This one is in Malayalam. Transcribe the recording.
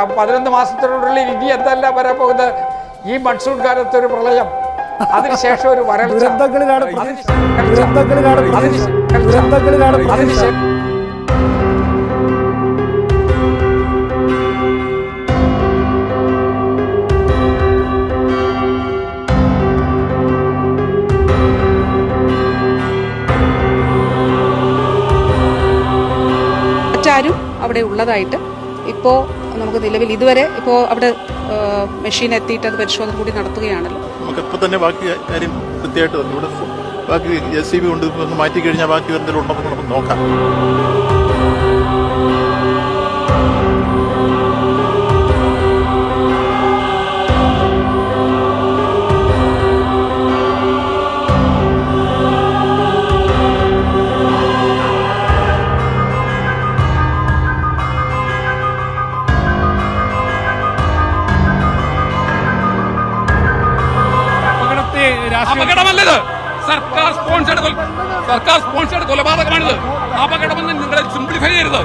11 മാസത്തിനുള്ളിൽ ഇനി എന്തല്ല വരാൻ പോകുന്നത്? ഈ മൺസൂൺ കാലത്ത് ഒരു പ്രളയം, അതിനുശേഷം ഒരു വരൾച്ച. മറ്റാരും അവിടെ ഉള്ളതായിട്ട് ഇപ്പോൾ നമുക്ക് നിലവിൽ ഇതുവരെ ഇപ്പോൾ അവിടെ മെഷീൻ എത്തിയിട്ട് അത് പരിശോധന കൂടി നടത്തുകയാണല്ലോ. നമുക്കിപ്പോൾ തന്നെ ബാക്കി കാര്യം കൃത്യമായിട്ട് ഇവിടെ ബാക്കി JCB കൊണ്ട് ഒന്ന് മാറ്റി കഴിഞ്ഞാൽ ബാക്കി എന്തെങ്കിലും ഉണ്ടോ നമുക്ക് നോക്കാം. അപകടമല്ലത്, സർക്കാർ സ്പോൺസേഡ് കൊലപാതകമാണിത്. അപകടമെന്ന് നിങ്ങൾ സിംപ്ലിഫൈ ചെയ്യരുത്.